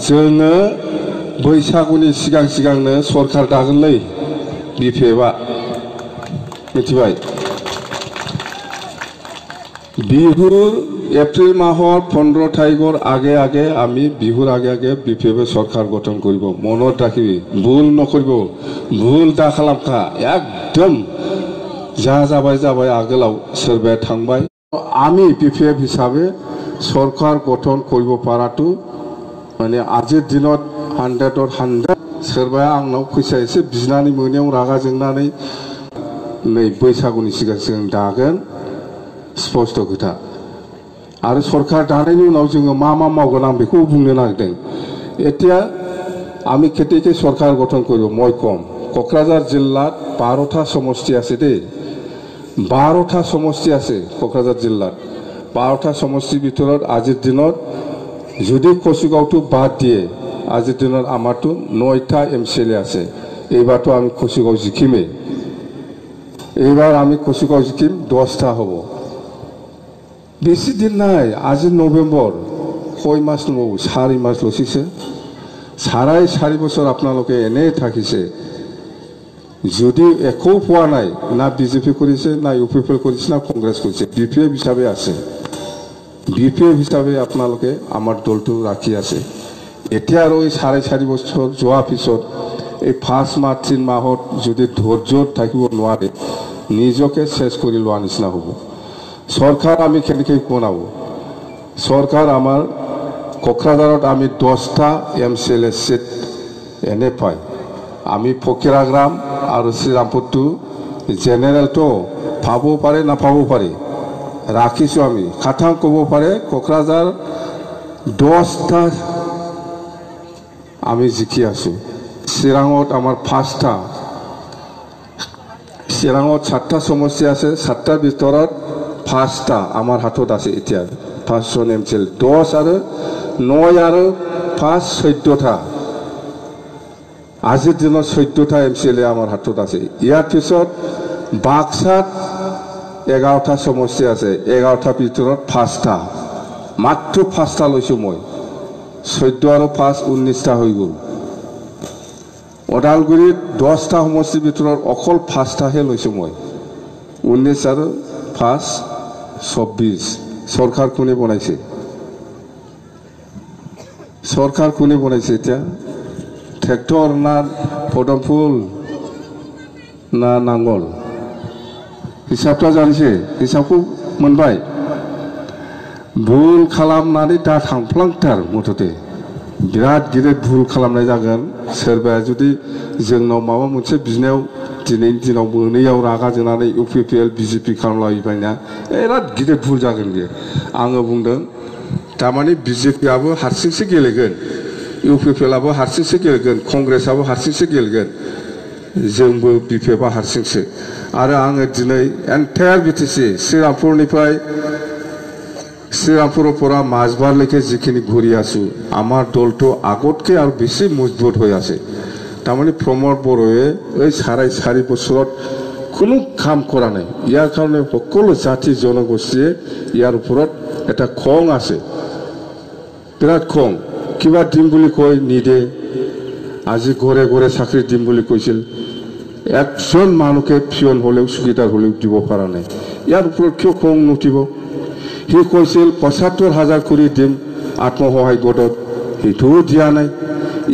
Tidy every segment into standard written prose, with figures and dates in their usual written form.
जोङो बैसागुनि सिगांनो सरखार दागोनलै बिपिएफआ मिथिबाय बिहुर एप्रिल माहर 15 तारिखर आगे आमी बिहुर आगे बिपिएफ सरकार गठन करिब मनत राखिबि भूल नकरिब भूल दा खालामखा एकदम जा जाबाय आगोलाव सोरबाया थांबाय आमी बिपिएफ हिसाबै सरकार गठन करिब पारातु माने आजिर दिनत 100 सोरबाया आंनाव फैसा एसे बिनानै मोनायाव रागा जोंनानै नै बैसागुनि सिगां दागोन स्पष्ट खोथा आरो सरकार दानायनि उनाव जोङो मा मावगोन आं बेखौ बुंनो नागिरदों এতিয়া আমি खेतेके सरकार गठन करिब मयकम कक्राझार जिल्लात 12टा समष्टि আছে दे 12टा समष्टि আছে कक्राझार जिल्लात 12टा समष्टि ভিতৰত আজিৰ দিনত যদি কচুগাঁওটো বাদ দিয়ে আজিৰ দিনত আমাৰটো 9টা এমসিএল আছে এইবাৰটো আমি কচুগাঁও জিকিমে এইবাৰ আমি কচুগাঁও জিকিম 10টা হ'ব বেশি দিন নাই আজ নভেম্বর কয় মাস নব 4 মাস লসিছে সারাই 4 বছর আপনালোকে এনে থাকিছে যদি একো পোৱা নাই না বিজেপি কৰিছে না ইউপিপি কৰিছে না কংগ্ৰেস কৰিছে বিপিএফ হিসাবে আছে বিপিএফ হিসাবে আপনালোকে আমাৰ দলটো ৰাখি আছে এতিয়া আৰু এই 4.5 বছৰ যোৱা পিছত এই 5 মাহ 3 মাহত যদি ধৈৰ্য থাকিব নোৱাৰে নিজকে শেষ কৰি লোৱা নিচিনা হ'ব सरकार आमी केनेके बनाबो सरकार आमार कक्राझारत आमी 10टा एमसिएलए सीट एने पाय आमी फकिराग्राम आरो श्रीरामपुरटू जेनेरेल तो पाबो पारे ना पाबो पारे राखिसो आमी खाथां कबो पारे कक्राझार 10टा आमी जिखि आसु चिरांगत आमार 5टा चिरांगत 7टा समस्या আছে 7टा ভিতৰত 5টা আমাৰ হাতত আছে এতিয়া 500 এমসিএল 10 আৰ 9 আৰ 5 14টা আজিৰ দিনত 14টা এমসিএল আমাৰ হাতত আছে ইয়াৰ পিছত বাক্সাত 11টা সমষ্টি আছে 11টা ভিতৰত 5টা মাত্ৰ 5টা লৈছো মই 14 আৰু 5 19টা হৈ গল ওদালগুৰিত 10টা সমষ্টিৰ ভিতৰত অকল 5টাহে লৈছো মই 19 আৰু 5 26 सरकार कोने बनाइছে सरकार कोने बनाइছে এতিয়া ट्रेक्टर ना पदमफुल ना नांगल हिसाबटा जानिছে हिसाबखौ मोनबाय भुल खालामनानै दा थांफ्लांथार मथते बिराद गिदिर भुल खालामनाय जागोन सोरबाया जुदि जोंनाव माबा मोनसे बिनायाव दिनैनि दिनाव मोनैयाव रागा जोंनानै इउपिपिएल बिजेपि खालामलायबायना बिराद गिदिर भुल जागोन बियो आङो बुंदों तारमाने बिजेपिआबो हारसिंसो गेलेगोन इउपिपिएलआबो हारसिंसो गेलेगोन कंग्रेसआबो हारसिंसो गेलेगोन जोंबो बिपिएफआ हारसिंसो आरो आङो दिनै एन्टायार बिटिसि श्रीरामपुरनिफ्राय শ্রীরামপুর পৰা মাঝবাৰলৈকে যিখিনি ঘূৰি আছো আমাৰ দলটো আগতকে আৰু বেছি মজবুত হৈ আছে তামানে প্ৰমোদ বড়োৱে এই 4.5 বছৰত কোনো কাম কৰা নাই ইয়াৰ কাৰণে সকলো জাতি জনগোষ্ঠীয়ে ইয়াৰ ওপৰত এটা খং আছে বিৰাট খং কিবা দিম বুলি কৈ নিদে আজি ঘৰে ঘৰে চাকৰি দিম বুলি কৈছিল একজন মানুহকে পিয়ন হলেও সুবিধাৰ হলেও দিব পৰা নাই ইয়াৰ ওপৰত কিয় খং নুঠিব হি কৈছিল ৭৫,০০০ কৰি দিম আত্মসহায়ক গোটত সেইটো দিয়া নাই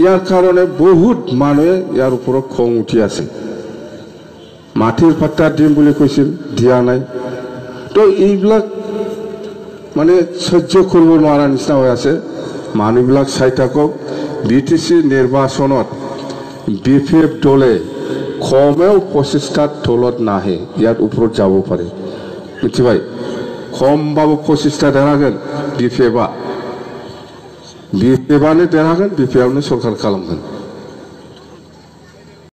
ইয়াৰ কাৰণে বহুত মানুহে ইয়াৰ ওপৰত খং উঠি আছে মাটিৰ পাট্টা দিম বুলি কৈছিল দিয়া নাই তো এইবিলাক মানে সহ্য কৰিব নোৱাৰা নিচিনা হৈ আছে মানুহবিলাক চাই থাকক বিটিসি নিৰ্বাচনত বিপিএফ দলে কমেও 25টাত তলত নাহে ইয়াৰ ওপৰত যাব পাৰে বুজিবাই কমবাবো 25টা দেখাগोन বিপিএফআ বিপিএফআनो দেখাगोन বিপিএফनो सरकार खालामगोन